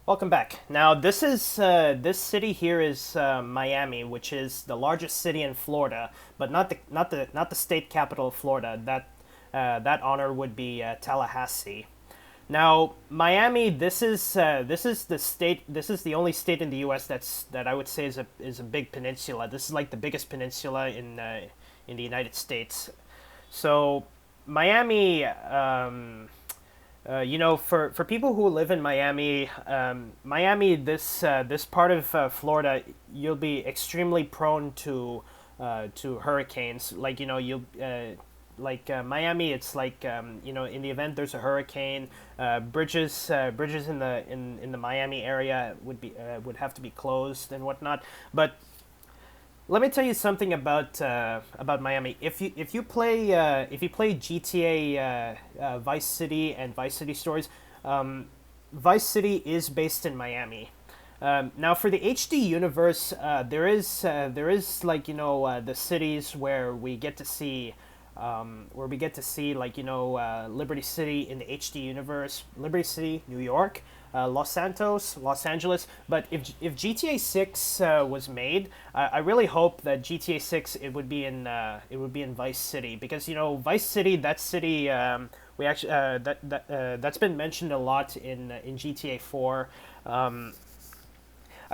Welcome back. Now, this city here is Miami, which is the largest city in Florida, but not the state capital of Florida. That honor would be Tallahassee. Now, Miami, this is the state. This is the only state in the U.S. that I would say is a big peninsula. This is like the biggest peninsula in the United States. So, Miami. For people who live in Miami, this part of Florida, you'll be extremely prone to hurricanes. Miami, it's like in the event there's a hurricane, bridges in the Miami area would have to be closed and whatnot. But let me tell you something about Miami. If you play GTA Vice City and Vice City Stories, Vice City is based in Miami. Now, for the HD universe, there is the cities where we get to see Liberty City in the HD universe, Liberty City, New York, Los Santos, Los Angeles. But if GTA 6 was made, I really hope that GTA 6 it would be in Vice City, because Vice City, that city, we actually that's been mentioned a lot in GTA 4. I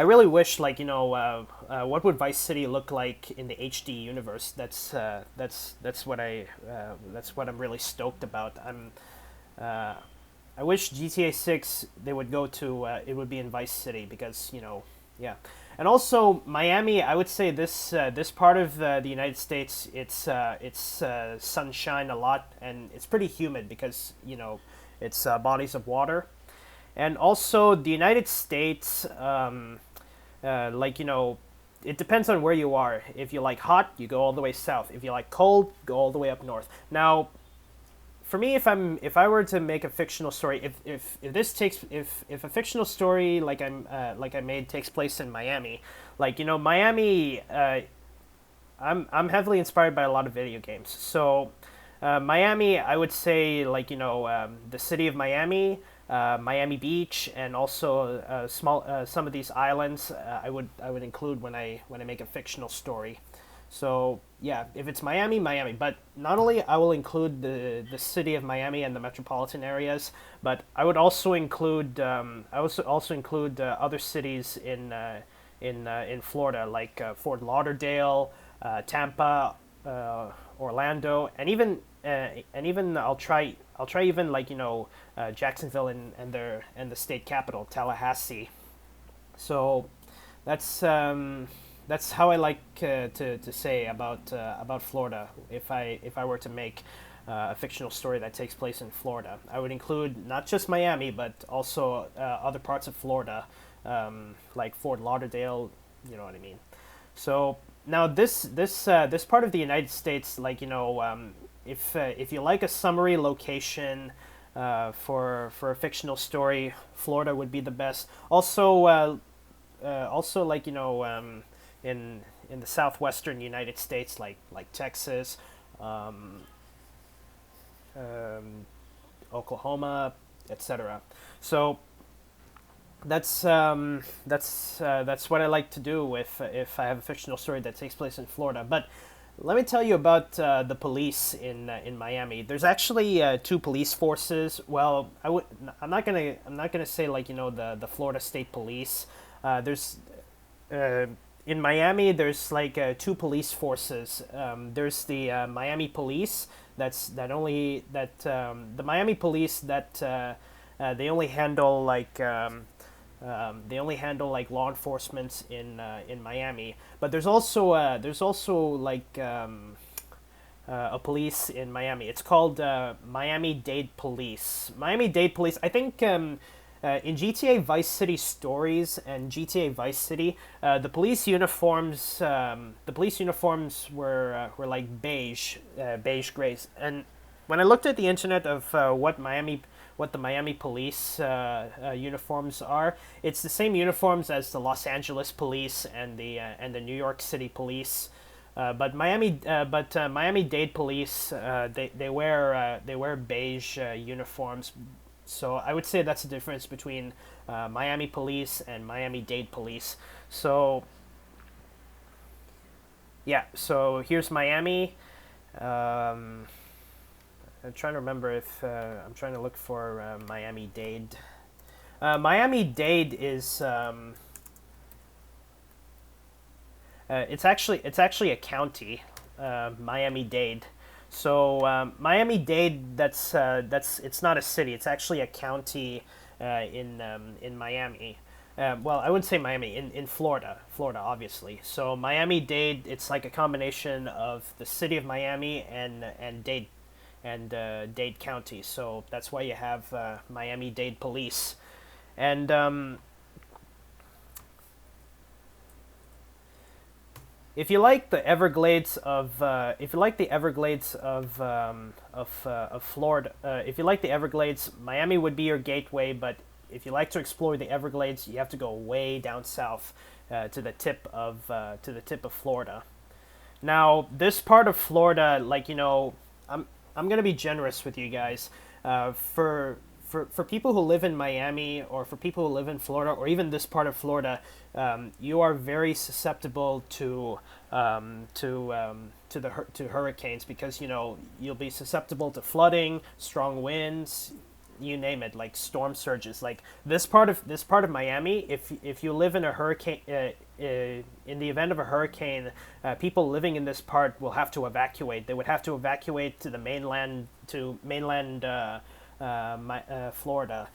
really wish, what would Vice City look like in the HD universe? That's what I'm really stoked about. Uh, I wish GTA 6 they would go to it would be in Vice City, because yeah. And also Miami, I would say this part of the United States, it's sunshine a lot, and it's pretty humid because it's bodies of water. And also the United States, it depends on where you are. If you like hot, you go all the way south. If you like cold, go all the way up north. Now, for me, if I were to make a fictional story, if a fictional story like I made takes place in Miami, Miami, I'm heavily inspired by a lot of video games. So, Miami, I would say, the city of Miami, Miami Beach, and also small some of these islands. I would include when I make a fictional story. So yeah, if it's Miami, Miami. But not only I will include the city of Miami and the metropolitan areas, but I would also include other cities in Florida, like Fort Lauderdale, Tampa, Orlando, and even I'll try even Jacksonville, and the state capital, Tallahassee. So that's how I like to say about Florida. If I were to make a fictional story that takes place in Florida, I would include not just Miami, but also other parts of Florida, like Fort Lauderdale. You know what I mean? So now this part of the United States, if you like a summary location for a fictional story, Florida would be the best. Also, in the southwestern United States, like Texas, um, um, Oklahoma, etc. So that's what I like to do if I have a fictional story that takes place in Florida. But let me tell you about the police in Miami. There's actually two police forces. Well, I'm not gonna say the Florida State Police. There's uh, in Miami, there's two police forces. There's the Miami Police. The Miami Police that they only handle law enforcement in Miami. But there's also a police in Miami. It's called Miami-Dade Police. Miami-Dade Police. I think in GTA Vice City Stories and GTA Vice City, the police uniforms were like beige grays. And when I looked at the internet of what the Miami Police uniforms are, it's the same uniforms as the Los Angeles Police and the New York City Police. Miami Dade Police, they wear beige uniforms. So I would say that's the difference between Miami police and Miami-Dade police. So yeah, so here's Miami. Um, I'm trying to remember if I'm trying to look for Miami-Dade. Miami-Dade is it's actually a county, Miami-Dade. So Miami-Dade, that's it's not a city. It's actually a county in Miami. Well, I wouldn't say Miami, in Florida, obviously. So Miami-Dade, it's like a combination of the city of Miami and Dade County. So that's why you have Miami-Dade police. And if you like the Everglades of Florida, if you like the Everglades, Miami would be your gateway. But if you like to explore the Everglades, you have to go way down south to the tip of Florida. Now, this part of Florida, like, I'm gonna be generous with you guys. For people who live in Miami, or for people who live in Florida, or even this part of Florida, you are very susceptible to hurricanes, because you'll be susceptible to flooding, strong winds, you name it, like storm surges. Like this part of Miami, if you live in a hurricane, in the event of a hurricane, people living in this part will have to evacuate. They would have to evacuate to the mainland, Florida,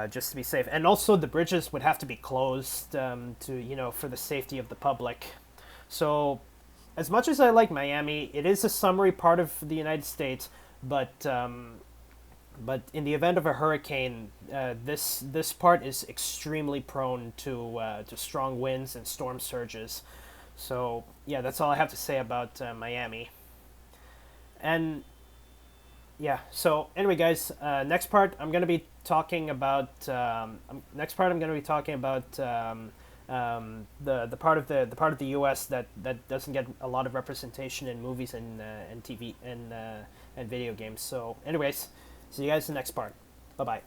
just to be safe. And also the bridges would have to be closed, for the safety of the public. So, as much as I like Miami, it is a summery part of the United States, but in the event of a hurricane, this part is extremely prone to strong winds and storm surges. So yeah, that's all I have to say about Miami. And yeah, so anyway, guys, next part I'm gonna be talking about. The part of the U.S. that doesn't get a lot of representation in movies and TV and video games. So, anyways, see you guys in the next part. Bye bye.